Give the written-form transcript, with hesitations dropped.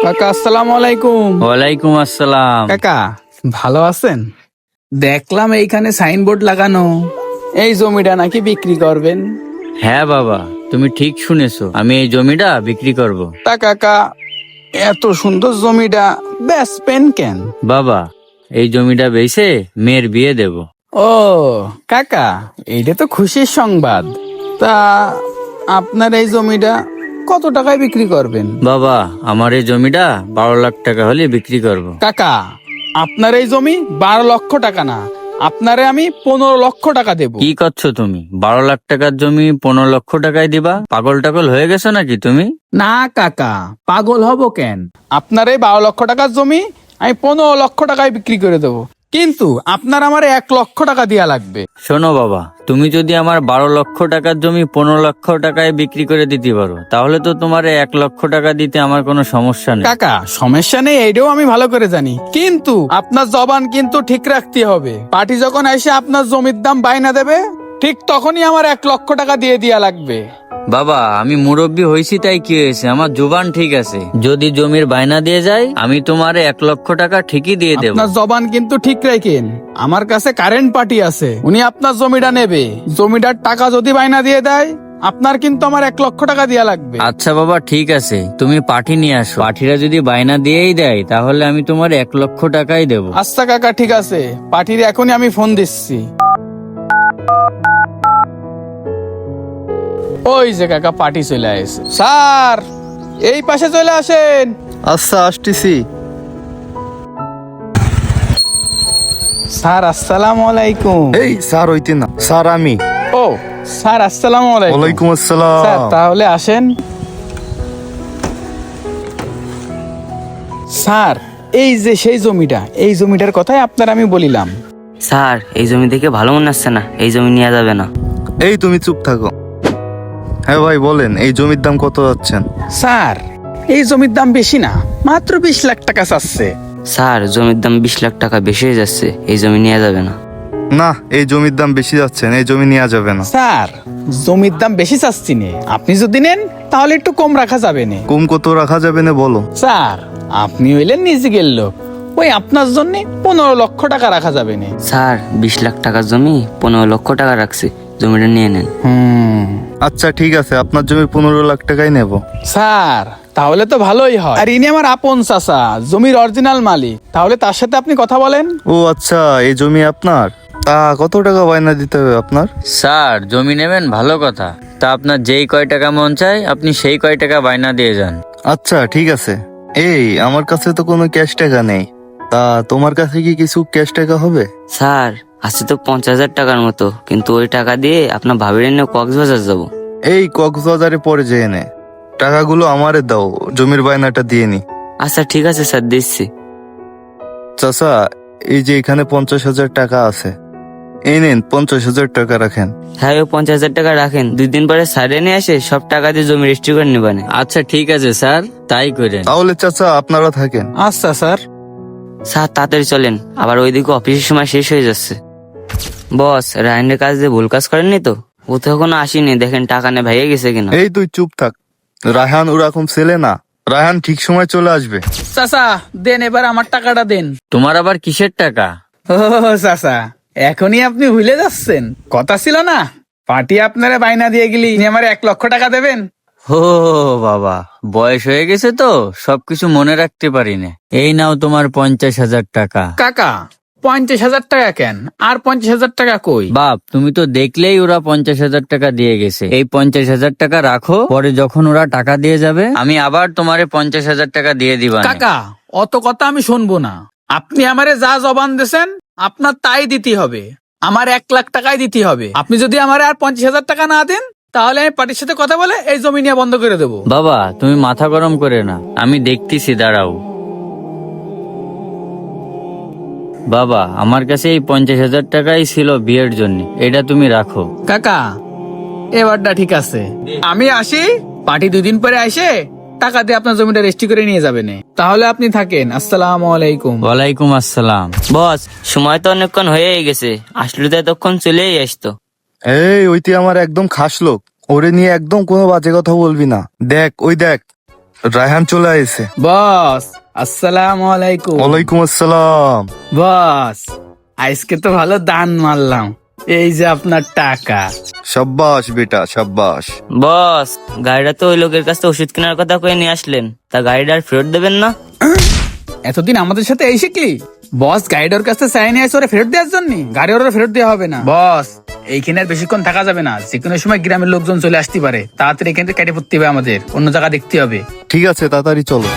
কাকা আসসালামু আলাইকুম। ওয়ালাইকুম আসসালাম। কাকা ভালো আছেন? দেখলাম এইখানে সাইনবোর্ড লাগানো, এই জমিটা নাকি বিক্রি করবেন। হ্যাঁ বাবা, তুমি ঠিক শুনেছো, আমি এই জমিটা বিক্রি করব। তা কাকা, এত সুন্দর জমিটা বেচবেন কেন? বাবা, এই জমিটা বেচে মেয়ের বিয়ে দেব। ও কাকা, এইটা তো খুশির সংবাদ। তা আপনার এই জমিটা কত টাকায় বিক্রি করবেন? বাবা, আমার এই জমিটা 12 লাখ টাকা হলে বিক্রি করব। কাকা, আপনার এই জমি 12 লক্ষ টাকা না, আপনারে আমি 15 লক্ষ টাকা দেব। কি করছো তুমি? 12 লাখ টাকার জমি 15 লক্ষ টাকায় দিবা? পাগল টাগল হয়ে গেছো নাকি তুমি? না কাকা, পাগল হব কেন? আপনার এই 12 লক্ষ টাকার জমি আমি 15 লক্ষ টাকায় বিক্রি করে দেবো, কিন্তু আপনার আমার 1 লক্ষ টাকা দেওয়া লাগবে। শোনো বাবা, তুমি যদি আমার 12 লক্ষ টাকার জমি 15 লক্ষ টাকায় বিক্রি করে দিতে পারো, তাহলে তো তোমার 1 লক্ষ টাকা দিতে আমার কোনো সমস্যা নেই। কাকা সমস্যা নেই, এইটাও আমি ভালো করে জানি, কিন্তু আপনার জবান কিন্তু ঠিক রাখতে হবে। পার্টি যখন এসে আপনার জমির দাম বাইনা দেবে, ঠিক তখনই আমার 1 লক্ষ টাকা দিয়ে দেওয়া লাগবে। বাবা, আমি মুরব্বী হয়েছি তাই কি হয়েছে, আমার জুবান ঠিক আছে। যদি জমির বায়না দিয়ে যায়, আমি তোমারে 1 লক্ষ টাকা ঠিকই দিয়ে দেবো। আপনার জবান কিন্তু ঠিক রাখেন। আমার কাছে কারেন্ট পার্টি আছে, উনি আপনার জমিটা নেবে। জমিটার টাকা যদি বাইনা দিয়ে দেয়, আপনার কিন্তু আমার 1 লক্ষ টাকা দেওয়া লাগবে। আচ্ছা বাবা, ঠিক আছে, তুমি পাঠি নিয়ে আসো। পাঠিরা যদি বায়না দিয়েই দেয়, তাহলে আমি তোমার 1 লক্ষ টাকাই দেবো। আচ্ছা কাকা, ঠিক আছে, পার্টির এখনই আমি ফোন দিচ্ছি। ওই যে কাকা, পার্টি চলে আসে। স্যার, এই পাশে চলে আসেন। আচ্ছা, আসতেছি। স্যার আসসালামু আলাইকুম। এই স্যার হইতে না, স্যার আমি। ও স্যার, আসসালামু আলাইকুম। ওয়ালাইকুম স্যার আসসালাম। তাহলে আসেন। স্যার, এই যে সেই জমিটা, এই জমিটার কথাই আপনার আমি বলিলাম। স্যার, এই জমি দেখে ভালো মনে হচ্ছে না, এই জমি নেওয়া যাবে না। এই তুমি চুপ থাকো। হ্যাঁ ভাই বলেন, এই জমির দাম কত যাচ্ছেন? স্যার, এই জমির দাম বেশি না, মাত্র 20 লাখ টাকা চাচ্ছে। স্যার, জমির দাম 20 লাখ টাকা বেশি হয়ে যাচ্ছে, এই জমি নেওয়া যাবে না। না, এই জমির দাম বেশি যাচ্ছেন, এই জমি নেওয়া যাবে না। স্যার, জমির দাম বেশি চাচ্ছি নে, আপনি যদি নেন তাহলে একটু কম রাখা যাবে না। কম কত রাখা যাবে না বলো? স্যার, আপনি হইলেন নিজের লোক, ওই আপনার জন্য 15 লক্ষ টাকা রাখা যাবে না। স্যার, 20 লাখ টাকার জমি 15 লক্ষ টাকা রাখছে, জমিটা নিয়ে নেন। আচ্ছা ঠিক আছে, আপনার জমি 15 লাখ টাকাই নেব। স্যার, তাহলে তো ভালোই হয়। আর ইনি আমার আপন চাচা, জমির অরিজিনাল মালিক, তাহলে তার সাথে আপনি কথা বলেন। ও আচ্ছা, এই জমি আপনার। তা কত টাকা বায়না দিতে হবে আপনার? স্যার, জমি নেবেন ভালো কথা, তা আপনার যেই কয় টাকা মন চায় আপনি সেই কয় টাকা বায়না দিয়ে যান। আচ্ছা ঠিক আছে। এই আমার কাছে তো কোনো ক্যাশ টাকা নেই, তা তোমার কাছে কি কিছু ক্যাশ টাকা হবে? স্যার, আছে তো 50,000 টাকার মতো, কিন্তু ওই টাকা দিয়ে আপনার ভাবির নিয়ে কক্সবাজার যাবো। এই কক্সবাজারে পরে যেয়ে নে, টাকাগুলো আমারে দাও, জমির বায়নাটা দিয়ে নি। আচ্ছা ঠিক আছে স্যার, দিচ্ছি। চাচা, এই যে এখানে 50,000 টাকা আছে, এই নেন 50,000 টাকা রাখেন। হ্যাঁ, ওই 50,000 টাকা রাখেন, 2 দিন পরে স্যারে নিয়ে আসে সব টাকা দিয়ে জমি রেজিস্ট্রি করে নেবানে। আচ্ছা ঠিক আছে স্যার, তাই করেন। তাহলে চাচা আপনারা থাকেন। আচ্ছা স্যার। স্যার তাড়াতাড়ি চলেন, আবার ওইদিকে অফিসের সময় শেষ হয়ে যাচ্ছে। বস, রায়নের কাজ দিয়ে ভুল কাজ করেননি তো? ও তো এখনো আসেনি, দেখেন টাকা নিয়ে ভেঙে গেছে কিনা। এই তুই চুপ থাক, রায়হান ওরকম ছেলে না, রায়হান ঠিক সময় চলে আসবে। চাচা দেন, এবার আমার টাকাটা দেন। তোমার আবার কিসের টাকা? ও চাচা, এখনই আপনি ভুলে যাচ্ছেন? কথা ছিল না, পার্টি আপনারা বাইনা দিয়ে গেলি ইনি আমার 1 লক্ষ টাকা দেবেন। ও বাবা, বয়স হয়ে গেছে তো সবকিছু মনে রাখতে পারি না। এই নাও তোমার 50,000 টাকা। কাকা, 50,000 টাকা কেন? আর 50,000 টাকা কই? বাপ, তুমি তো দেখলেই ওরা 50,000 টাকা দিয়ে গেছে। এই 50,000 টাকা রাখো, পরে যখন ওরা টাকা দিয়ে যাবে আমি আবার তোমারে 50,000 টাকা দিয়ে দিবা। কাকা, অত কথা আমি শুনবো না। আপনি আমারে যা জবান দিয়েছেন আপনার তাই দিতে হবে, আমার 1 লাখ টাকাই দিতে হবে। আপনি যদি আমারে আর 50,000 টাকা না দেন, তাহলে আমি পার্টির সাথে কথা বলে এই জমি নিয়ে বন্ধ করে দেবো। বাবা, তুমি মাথা গরম করে না, আমি দেখতেছি, দাঁড়াও। বাবা, আমার কাছে এই 50,000 টাকাই ছিল বিয়ের জন্য, এটা তুমি রাখো। কাকা, এবারটা ঠিক আছে, আমি আসি। পার্টি 2 দিন পরে আসে টাকা দিয়ে আপনার জমিটা রেজিস্ট্রি করে নিয়ে যাবেন। তাহলে আপনি থাকেন। আসসালামু আলাইকুম। ওয়ালাইকুম আসসালাম। বস, সময় তো অনেকক্ষণ হয়েই গেছে, আসলে তো এতক্ষণ চলেই আসতো। এই ওইটি আমার একদম খাস লোক, ওরে নিয়ে একদম কোনো বাজে কথা বলবি না। দেখ, ওই দেখ, রায়হান চলে আইছে। বস আসসালামু আলাইকুম। ওয়ালাইকুম আসসালাম। বস আজকে তো ভালো দান মারলাম, এই যে আপনার টাকা। সাব্বাস বেটা সাব্বাস। বস, গাড়িটা তো ওই লোকের কাছে ওষুধ কেনার কথা কয়ে নিয়ে আসলেন, তা গাড়িটা আর ফেরত দেবেন না? এতদিন আমাদের সাথে এই শিখলি? বস গাড়িটার কাছে চাই নিয়ে আসে ওরা ফেরত দেওয়ার জন্য? গাড়ি ওরা ফেরত দেওয়া হবে না বস। এইখানে আর বেশিক্ষণ থাকা যাবে না, যে কোনো সময় গ্রামের লোকজন চলে আসতে পারে। তাড়াতাড়ি এখান থেকে কেটে পড়তে হবে, আমাদের অন্য জায়গা দেখতে হবে। ঠিক আছে তাড়াতাড়ি চলো।